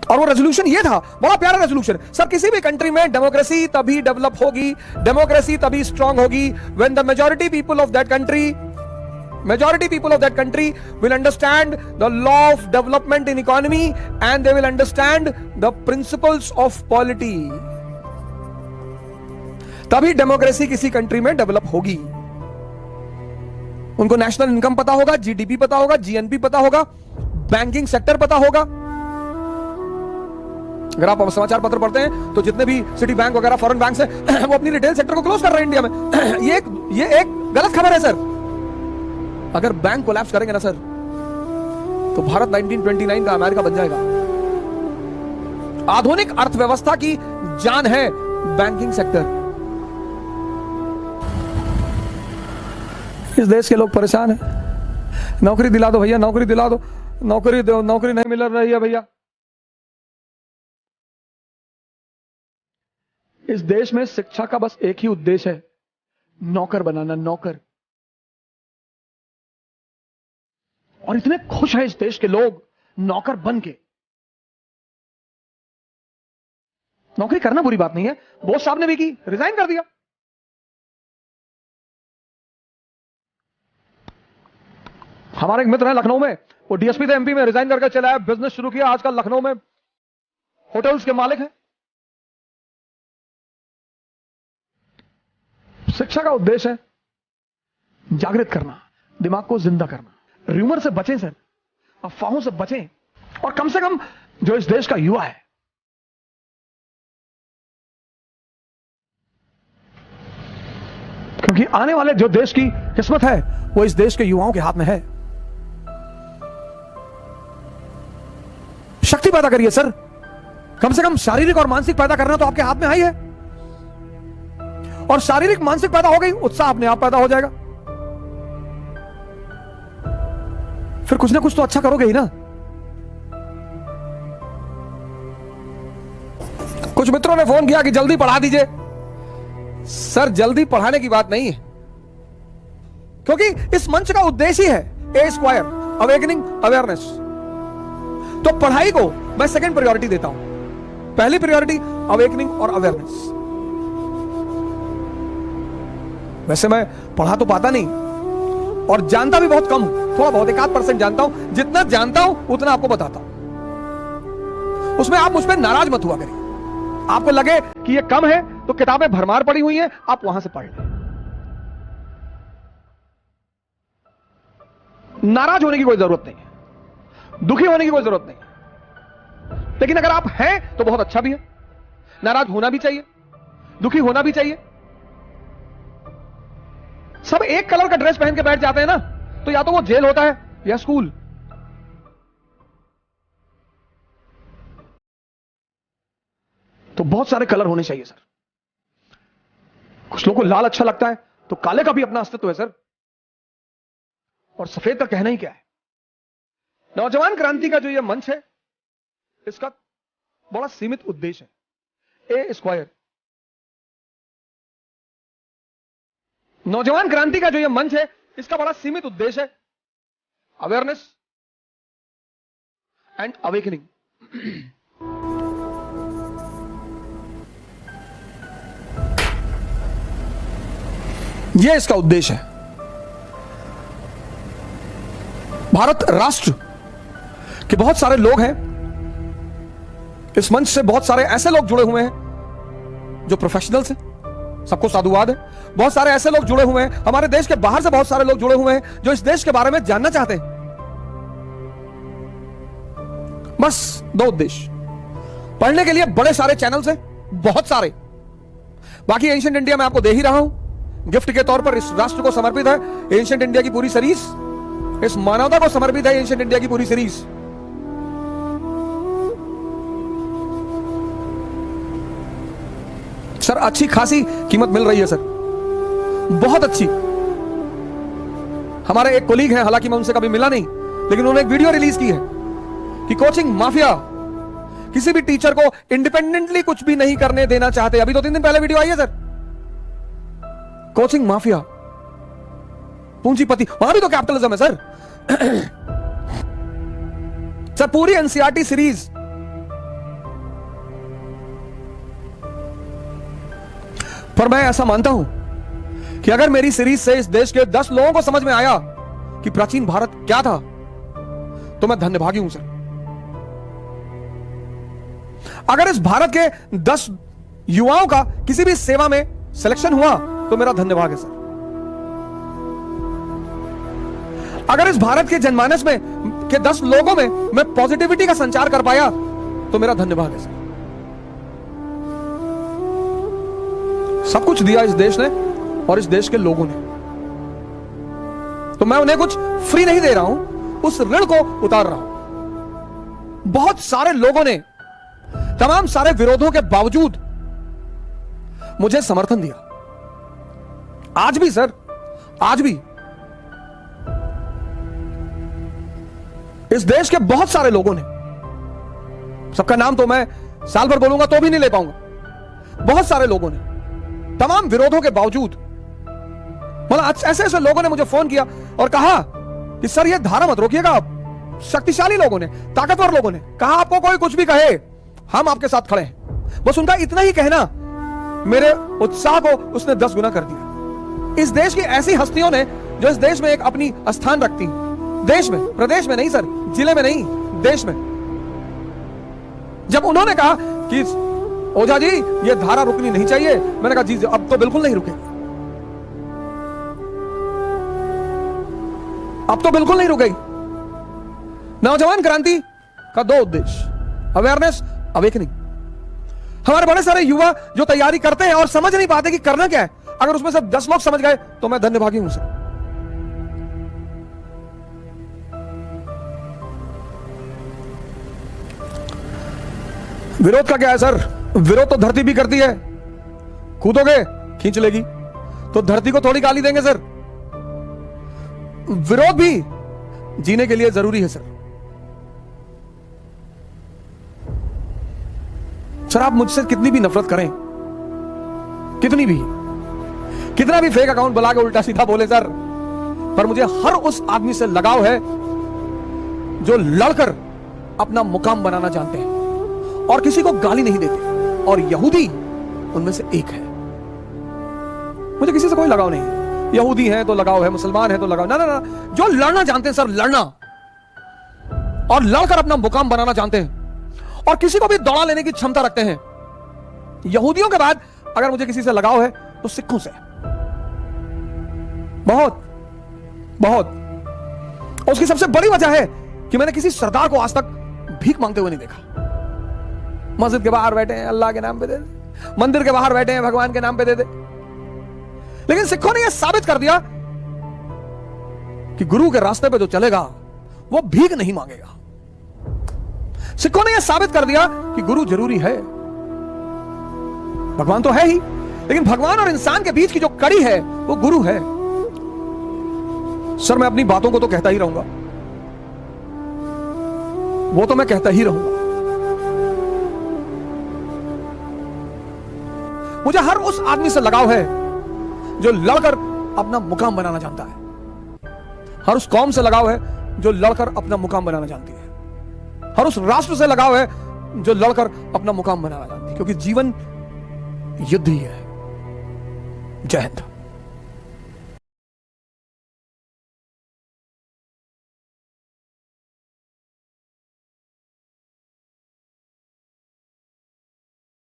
और वो रेजोल्यूशन ये था, बड़ा प्यारा रेजोल्यूशन सर, किसी भी कंट्री में डेमोक्रेसी तभी डेवलप होगी, डेमोक्रेसी तभी स्ट्रांग होगी when the majority people of that country will understand the law of development in economy and they will understand the principles of polity. तभी डेमोक्रेसी किसी country में डेवलप होगी। उनको नेशनल इनकम पता होगा, जीडीपी पता होगा, जीएनपी पता होगा, बैंकिंग सेक्टर पता होगा। अगर आप समाचार पत्र पढ़ते हैं तो जितने भी सिटी बैंक वगैरह फॉरेन बैंक है वो अपनी रिटेल सेक्टर को क्लोज कर रहे हैं इंडिया में। ये एक गलत खबर है सर। अगर बैंक कोलैप्स करेंगे ना सर तो भारत 1929 का अमेरिका बन जाएगा। आधुनिक अर्थव्यवस्था की जान है बैंकिंग सेक्टर। इस देश के लोग परेशान हैं, नौकरी दिला दो भैया, नौकरी दिला दो, नौकरी दो, नौकरी नहीं मिल रही है भैया। इस देश में शिक्षा का बस एक ही उद्देश्य है, नौकर बनाना, नौकर। और इतने खुश हैं इस देश के लोग नौकर बन के। नौकरी करना बुरी बात नहीं है, बोस साहब ने भी की, रिजाइन कर दिया। हमारे एक मित्र हैं लखनऊ में, वो डीएसपी थे एमपी में, रिजाइन करके चला आया, बिजनेस शुरू किया, आजकल लखनऊ में होटल्स के मालिक हैं। शिक्षा का उद्देश्य है जागृत करना, दिमाग को जिंदा करना। र्यूमर से बचें सर, अफवाहों से बचें, और कम से कम जो इस देश का युवा है, क्योंकि आने वाले जो देश की किस्मत है वो इस देश के युवाओं के हाथ में है। शक्ति पैदा करिए सर, कम से कम शारीरिक और मानसिक पैदा करना तो आपके हाथ में आई है। और शारीरिक मानसिक पैदा हो गई, उत्साह अपने आप पैदा हो जाएगा। फिर कुछ ना कुछ तो अच्छा करोगे ही ना। कुछ मित्रों ने फोन किया कि जल्दी पढ़ा दीजिए। सर जल्दी पढ़ाने की बात नहीं है, क्योंकि इस मंच का उद्देश्य ही है A² अवेकनिंग अवेयरनेस। तो पढ़ाई को मैं सेकंड प्रायोरिटी देता हूं, पहली प्रायोरिटी अवेकनिंग और अवेयरनेस। वैसे मैं पढ़ा तो पाता नहीं और जानता भी बहुत कम हूं, थोड़ा बहुत 1-8% जानता हूं। जितना जानता हूं उतना आपको बताता हूं। उसमें आप मुझ पर नाराज मत हुआ करिए। आपको लगे कि ये कम है तो किताबें भरमार पड़ी हुई हैं, आप वहां से पढ़ लें। नाराज होने की कोई जरूरत नहीं है, दुखी होने की कोई जरूरत नहीं है। लेकिन अगर आप हैं तो बहुत अच्छा भी है। नाराज होना भी चाहिए, दुखी होना भी चाहिए। सब एक कलर का ड्रेस पहन के बैठ जाते हैं ना, तो या तो वो जेल होता है या स्कूल। तो बहुत सारे कलर होने चाहिए सर। कुछ लोगों को लाल अच्छा लगता है तो काले का भी अपना अस्तित्व है सर, और सफेद का कहना ही क्या है। नौजवान क्रांति का जो यह मंच है, इसका बड़ा सीमित उद्देश्य है A²। नौजवान क्रांति का जो यह मंच है, इसका बड़ा सीमित उद्देश्य है अवेयरनेस एंड अवेकनिंग। यह इसका उद्देश्य है। भारत राष्ट्र के बहुत सारे लोग हैं, इस मंच से बहुत सारे ऐसे लोग जुड़े हुए हैं जो प्रोफेशनल्स हैं, सबको साधुवाद है। बहुत सारे ऐसे लोग जुड़े हुए हैं, हमारे देश के बाहर से बहुत सारे लोग जुड़े हुए हैं जो इस देश के बारे में जानना चाहते हैं। बस 2 उद्देश्य। पढ़ने के लिए बड़े सारे चैनल्स हैं, बहुत सारे। बाकी एंशिएंट इंडिया मैं आपको दे ही रहा हूं, गिफ्ट के तौर पर इस राष्ट्र को समर्पित है एंशिएंट इंडिया की पूरी सीरीज, इस मानवता को समर्पित है एंशिएंट इंडिया की पूरी सीरीज। सर अच्छी खासी कीमत मिल रही है सर, बहुत अच्छी। हमारे एक कोलीग हैं, हालांकि मैं उनसे कभी मिला नहीं, लेकिन उन्होंने एक वीडियो रिलीज की है कि कोचिंग माफिया किसी भी टीचर को इंडिपेंडेंटली कुछ भी नहीं करने देना चाहते। अभी 2-3 दिन पहले वीडियो आई है सर। कोचिंग माफिया, पूंजीपति, वहां भी तो कैपिटलिज्म है सर। सर पूरी एनसीईआरटी सीरीज पर मैं ऐसा मानता हूं कि अगर मेरी सीरीज से इस देश के 10 लोगों को समझ में आया कि प्राचीन भारत क्या था, तो मैं धन्यभागी हूं सर। अगर इस भारत के 10 युवाओं का किसी भी सेवा में सिलेक्शन हुआ, तो मेरा धन्यवाद है सर। अगर इस भारत के जनमानस में के 10 लोगों में मैं पॉजिटिविटी का संचार कर पाया, तो मेरा धन्यवाद है सर। सब कुछ दिया इस देश ने और इस देश के लोगों ने, तो मैं उन्हें कुछ फ्री नहीं दे रहा हूं, उस ऋण को उतार रहा हूं। बहुत सारे लोगों ने तमाम सारे विरोधों के बावजूद मुझे समर्थन दिया। आज भी सर, आज भी इस देश के बहुत सारे लोगों ने, सबका नाम तो मैं साल भर बोलूंगा तो भी नहीं ले पाऊंगा, बहुत सारे लोगों ने तमाम विरोधों के बावजूद, मतलब ऐसे ऐसे लोगों ने मुझे फोन किया और कहा कि सर ये धारा मत रोकिएगा आप। शक्तिशाली लोगों ने, ताकतवर लोगों ने कहा आपको कोई कुछ भी कहे, हम आपके साथ खड़े हैं। बस उनका इतना ही कहना मेरे उत्साह को उसने 10 गुना कर दिया। इस देश की ऐसी हस्तियों ने जो इस देश में एक अपनी स्थान रखती, देश में, प्रदेश में नहीं सर, जिले में नहीं, देश में। जब उन्होंने कहा कि ओझा जी ये धारा रुकनी नहीं चाहिए, मैंने कहा जी अब तो बिल्कुल नहीं रुकेगी, अब तो बिल्कुल नहीं रुकेगी। नौजवान क्रांति का 2 उद्देश्य, अवेयरनेस, अवेकनिंग। हमारे बड़े सारे युवा जो तैयारी करते हैं और समझ नहीं पाते कि करना क्या है, अगर उसमें से 10 लोग समझ गए तो मैं धन्यभागी हूं सर। विरोध का क्या है सर? विरोध तो धरती भी करती है। कूदोगे खींच लेगी, तो धरती को थोड़ी गाली देंगे सर। विरोध भी जीने के लिए जरूरी है सर। सर आप मुझसे कितनी भी नफरत करें, कितनी भी, कितना भी फेक अकाउंट बुला के उल्टा सीधा बोले सर, पर मुझे हर उस आदमी से लगाव है जो लड़कर अपना मुकाम बनाना जानते हैं और किसी को गाली नहीं देते, और यहूदी उनमें से एक है। मुझे किसी से कोई लगाव नहीं, यहूदी है तो लगाव है, मुसलमान है तो लगाव, ना ना ना, जो लड़ना जानते हैं सर, लड़ना और लड़कर अपना मुकाम बनाना जानते हैं और किसी को भी दौड़ा लेने की क्षमता रखते हैं। यहूदियों के बाद अगर मुझे किसी से लगाव है तो सिखों से, बहुत बहुत। उसकी सबसे बड़ी वजह है कि मैंने किसी सरदार को आज तक भीख मांगते हुए नहीं देखा। मस्जिद के बाहर बैठे हैं, अल्लाह के नाम पे दे दे, मंदिर के बाहर बैठे हैं, भगवान के नाम पे दे दे। लेकिन सिखों ने यह साबित कर दिया कि गुरु के रास्ते पे जो चलेगा वो भीख नहीं मांगेगा। सिखों ने यह साबित कर दिया कि गुरु जरूरी है। भगवान तो है ही, लेकिन भगवान और इंसान के बीच की जो कड़ी है वो गुरु है। सर मैं अपनी बातों को तो कहता ही रहूंगा, वो तो मैं कहता ही रहूंगा। मुझे हर उस आदमी से लगाव है जो लड़कर अपना मुकाम बनाना जानता है। हर उस कौम से लगाव है जो लड़कर अपना मुकाम बनाना जानती है। हर उस राष्ट्र से लगाव है जो लड़कर अपना मुकाम बनाना जानती है, क्योंकि जीवन युद्ध ही है। जय हिंद।